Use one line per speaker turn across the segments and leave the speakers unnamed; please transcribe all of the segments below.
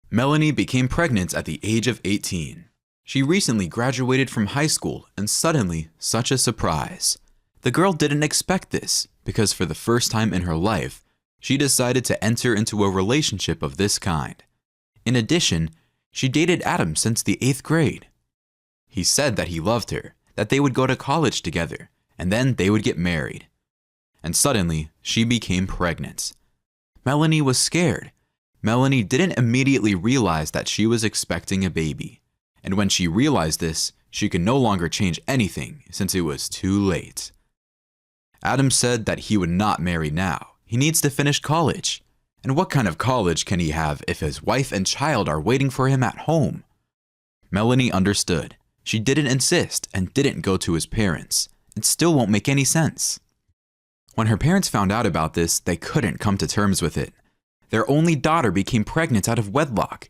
Melanie became pregnant at the age of 18. She recently graduated from high school and suddenly, such a surprise. The girl didn't expect this because for the first time in her life, she decided to enter into a relationship of this kind. In addition, she dated Adam since the 8th grade. He said that he loved her, that they would go to college together, and then they would get married. And suddenly, she became pregnant. Melanie was scared. Melanie didn't immediately realize that she was expecting a baby. And when she realized this, she could no longer change anything since it was too late. Adam said that he would not marry now. He needs to finish college. And what kind of college can he have if his wife and child are waiting for him at home? Melanie understood. She didn't insist and didn't go to his parents. It still won't make any sense. When her parents found out about this, they couldn't come to terms with it. Their only daughter became pregnant out of wedlock.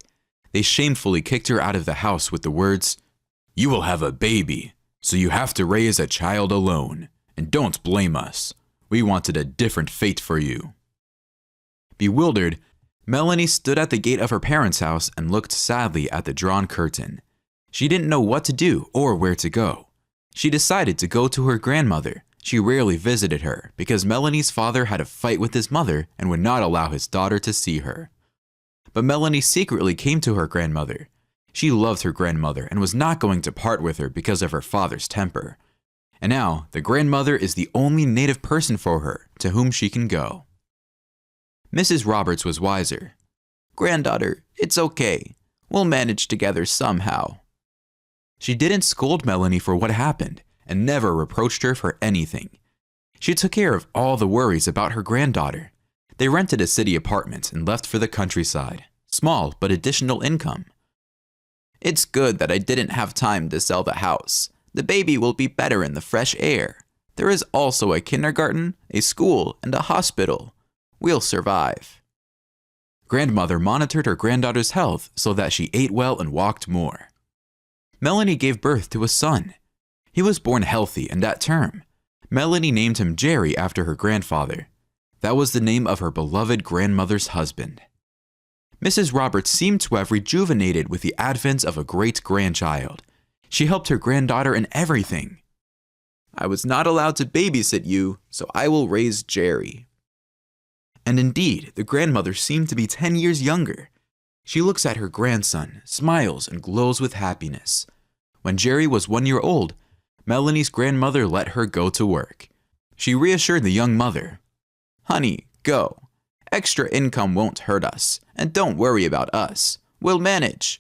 They shamefully kicked her out of the house with the words, "You will have a baby, so you have to raise a child alone. And don't blame us. We wanted a different fate for you." Bewildered, Melanie stood at the gate of her parents' house and looked sadly at the drawn curtain. She didn't know what to do or where to go. She decided to go to her grandmother. She rarely visited her because Melanie's father had a fight with his mother and would not allow his daughter to see her. But Melanie secretly came to her grandmother. She loved her grandmother and was not going to part with her because of her father's temper. And now, the grandmother is the only native person for her to whom she can go. Mrs. Roberts was wiser. "Granddaughter, it's okay. We'll manage together somehow." She didn't scold Melanie for what happened and never reproached her for anything. She took care of all the worries about her granddaughter. They rented a city apartment and left for the countryside. Small but additional income. "It's good that I didn't have time to sell the house. The baby will be better in the fresh air. There is also a kindergarten, a school, and a hospital. We'll survive." Grandmother monitored her granddaughter's health so that she ate well and walked more. Melanie gave birth to a son. He was born healthy and at term. Melanie named him Jerry after her grandfather. That was the name of her beloved grandmother's husband. Mrs. Roberts seemed to have rejuvenated with the advent of a great-grandchild. She helped her granddaughter in everything. "I was not allowed to babysit you, so I will raise Jerry." And indeed, the grandmother seemed to be 10 years younger. She looks at her grandson, smiles, and glows with happiness. When Jerry was 1 year old, Melanie's grandmother let her go to work. She reassured the young mother, "Honey, go. Extra income won't hurt us, and don't worry about us. We'll manage.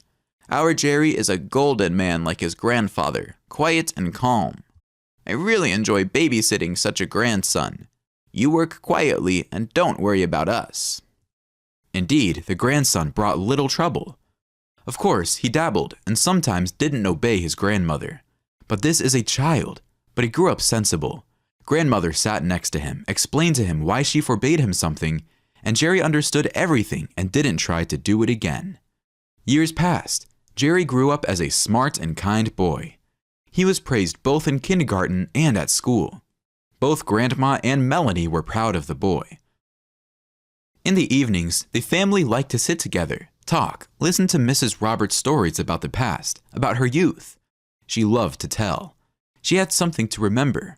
Our Jerry is a golden man like his grandfather, quiet and calm. I really enjoy babysitting such a grandson. You work quietly and don't worry about us." Indeed, the grandson brought little trouble. Of course, he dabbled and sometimes didn't obey his grandmother. But this is a child, but he grew up sensible. Grandmother sat next to him, explained to him why she forbade him something, and Jerry understood everything and didn't try to do it again. Years passed. Jerry grew up as a smart and kind boy. He was praised both in kindergarten and at school. Both Grandma and Melanie were proud of the boy. In the evenings, the family liked to sit together, talk, listen to Mrs. Roberts' stories about the past, about her youth. She loved to tell. She had something to remember.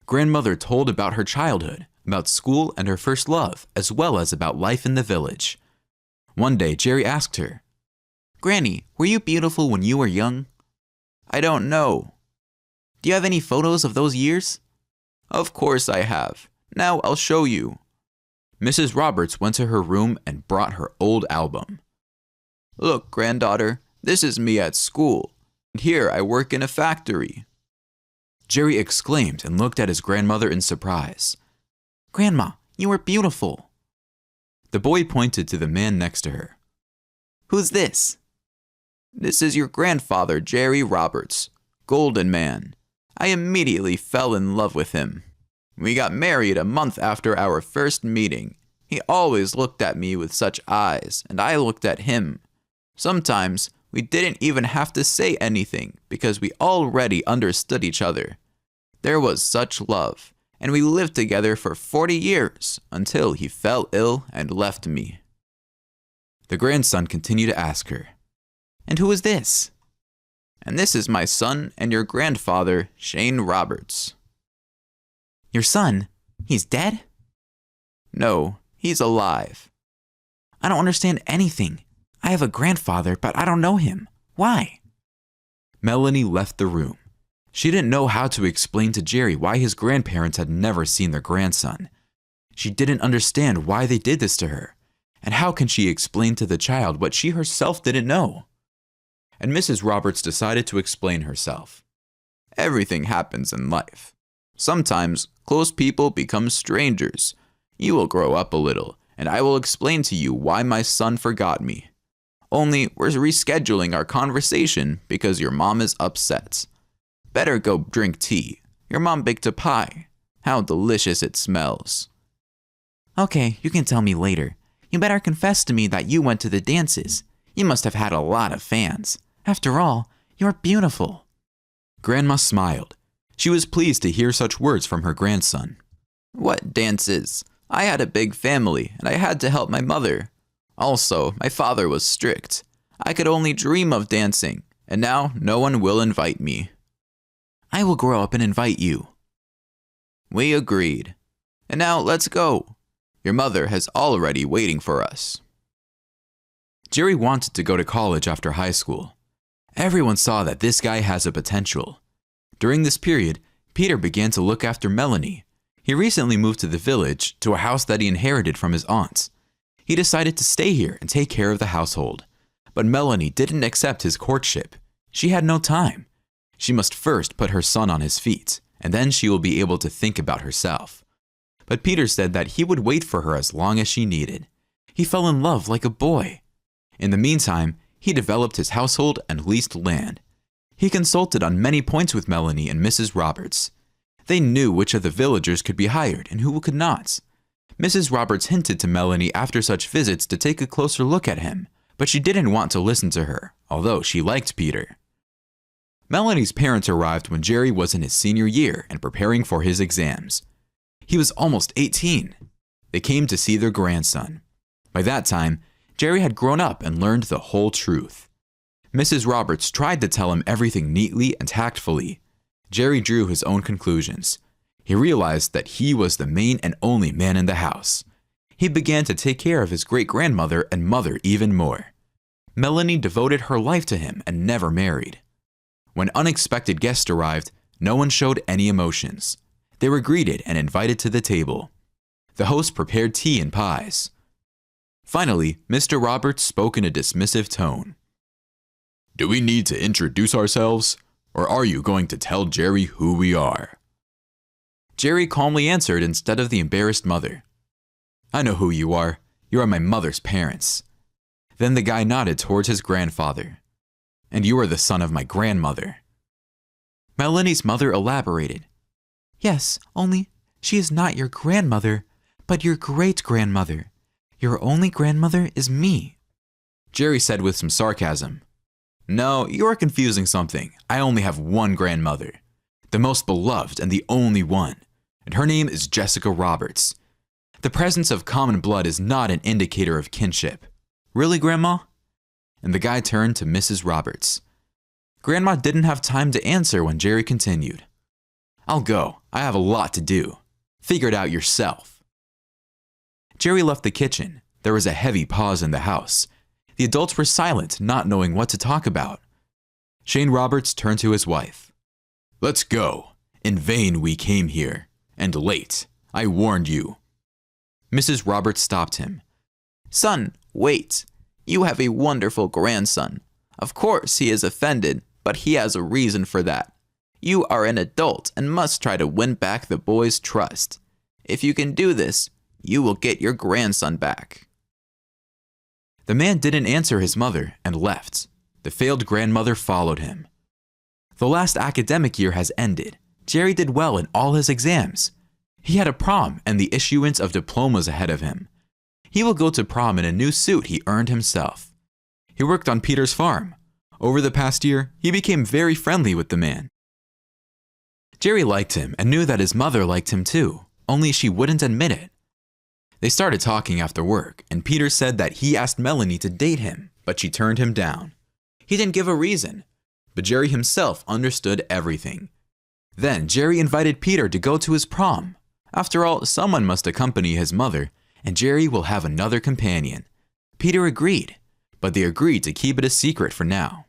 Grandmother told about her childhood, about school and her first love, as well as about life in the village. One day, Jerry asked her, "Granny, were you beautiful when you were young?" "I don't know." "Do you have any photos of those years?" "Of course I have. Now I'll show you." Mrs. Roberts went to her room and brought her old album. "Look, granddaughter, this is me at school. And here I work in a factory." Jerry exclaimed and looked at his grandmother in surprise. "Grandma, you are beautiful." The boy pointed to the man next to her. "Who's this?" "This is your grandfather, Jerry Roberts. Golden man. I immediately fell in love with him. We got married a month after our first meeting. He always looked at me with such eyes, and I looked at him. Sometimes we didn't even have to say anything because we already understood each other. There was such love, and we lived together for 40 years until he fell ill and left me." The grandson continued to ask her, "And who is this?" "And this is my son and your grandfather, Shane Roberts." "Your son? He's dead?" "No, he's alive." "I don't understand anything. I have a grandfather, but I don't know him. Why?" Melanie left the room. She didn't know how to explain to Jerry why his grandparents had never seen their grandson. She didn't understand why they did this to her, and how can she explain to the child what she herself didn't know? And Mrs. Roberts decided to explain herself. "Everything happens in life. Sometimes close people become strangers. You will grow up a little, and I will explain to you why my son forgot me. Only we're rescheduling our conversation because your mom is upset. Better go drink tea. Your mom baked a pie. How delicious it smells." "Okay, you can tell me later. You better confess to me that you went to the dances. You must have had a lot of fans. After all, you're beautiful." Grandma smiled. She was pleased to hear such words from her grandson. "What dances? I had a big family, and I had to help my mother. Also, my father was strict. I could only dream of dancing, and now no one will invite me." "I will grow up and invite you." "We agreed. And now let's go. Your mother has already waiting for us." Jerry wanted to go to college after high school. Everyone saw that this guy has a potential. During this period, Peter began to look after Melanie. He recently moved to the village to a house that he inherited from his aunts. He decided to stay here and take care of the household. But Melanie didn't accept his courtship. She had no time. She must first put her son on his feet, and then she will be able to think about herself. But Peter said that he would wait for her as long as she needed. He fell in love like a boy. In the meantime, he developed his household and leased land. He consulted on many points with Melanie and Mrs. Roberts. They knew which of the villagers could be hired and who could not. Mrs. Roberts hinted to Melanie after such visits to take a closer look at him, but she didn't want to listen to her, although she liked Peter. Melanie's parents arrived when Jerry was in his senior year and preparing for his exams. He was almost 18. They came to see their grandson. By that time, Jerry had grown up and learned the whole truth. Mrs. Roberts tried to tell him everything neatly and tactfully. Jerry drew his own conclusions. He realized that he was the main and only man in the house. He began to take care of his great-grandmother and mother even more. Melanie devoted her life to him and never married. When unexpected guests arrived, no one showed any emotions. They were greeted and invited to the table. The host prepared tea and pies. Finally, Mr. Roberts spoke in a dismissive tone. "Do we need to introduce ourselves, or are you going to tell Jerry who we are?" Jerry calmly answered instead of the embarrassed mother. "I know who you are. You are my mother's parents." Then the guy nodded towards his grandfather. "And you are the son of my grandmother." Melanie's mother elaborated. "Yes, only she is not your grandmother, but your great-grandmother. Your only grandmother is me." Jerry said with some sarcasm, "No, you are confusing something. I only have one grandmother, the most beloved and the only one, and her name is Jessica Roberts. The presence of common blood is not an indicator of kinship." "Really, Grandma?" And the guy turned to Mrs. Roberts. Grandma didn't have time to answer when Jerry continued. "I'll go. I have a lot to do. Figure it out yourself." Jerry left the kitchen. There was a heavy pause in the house. The adults were silent, not knowing what to talk about. Shane Roberts turned to his wife. "Let's go. In vain we came here. And late. I warned you." Mrs. Roberts stopped him. "Son, wait. You have a wonderful grandson. Of course he is offended, but he has a reason for that. You are an adult and must try to win back the boy's trust. If you can do this, you will get your grandson back." The man didn't answer his mother and left. The failed grandmother followed him. The last academic year has ended. Jerry did well in all his exams. He had a prom and the issuance of diplomas ahead of him. He will go to prom in a new suit he earned himself. He worked on Peter's farm. Over the past year, he became very friendly with the man. Jerry liked him and knew that his mother liked him too, only she wouldn't admit it. They started talking after work, and Peter said that he asked Melanie to date him, but she turned him down. He didn't give a reason, but Jerry himself understood everything. Then Jerry invited Peter to go to his prom. After all, someone must accompany his mother, and Jerry will have another companion. Peter agreed, but they agreed to keep it a secret for now.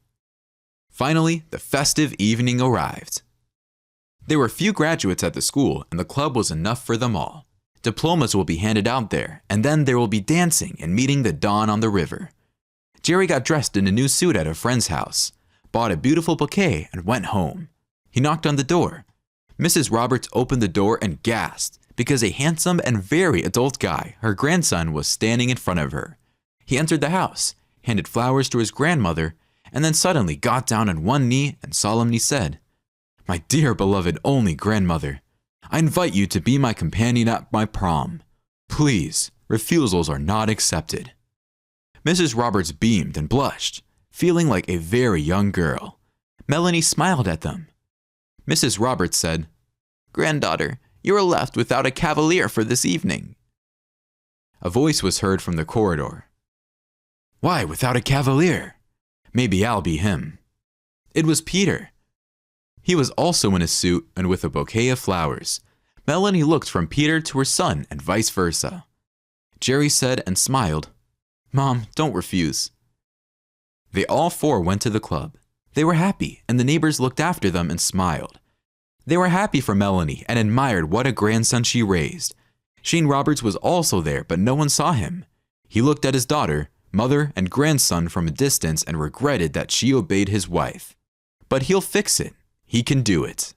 Finally, the festive evening arrived. There were few graduates at the school, and the club was enough for them all. Diplomas will be handed out there, and then there will be dancing and meeting the dawn on the river. Jerry got dressed in a new suit at a friend's house, bought a beautiful bouquet, and went home. He knocked on the door. Mrs. Roberts opened the door and gasped because a handsome and very adult guy, her grandson, was standing in front of her. He entered the house, handed flowers to his grandmother, and then suddenly got down on one knee and solemnly said, "My dear beloved only grandmother, I invite you to be my companion at my prom. Please, refusals are not accepted." Mrs. Roberts beamed and blushed, feeling like a very young girl. Melanie smiled at them. Mrs. Roberts said, "Granddaughter, you are left without a cavalier for this evening." A voice was heard from the corridor. "Why without a cavalier? Maybe I'll be him." It was Peter. He was also in a suit and with a bouquet of flowers. Melanie looked from Peter to her son and vice versa. Jerry said and smiled, "Mom, don't refuse." They all four went to the club. They were happy, and the neighbors looked after them and smiled. They were happy for Melanie and admired what a grandson she raised. Shane Roberts was also there, but no one saw him. He looked at his daughter, mother, and grandson from a distance and regretted that she obeyed his wife. But he'll fix it. He can do it.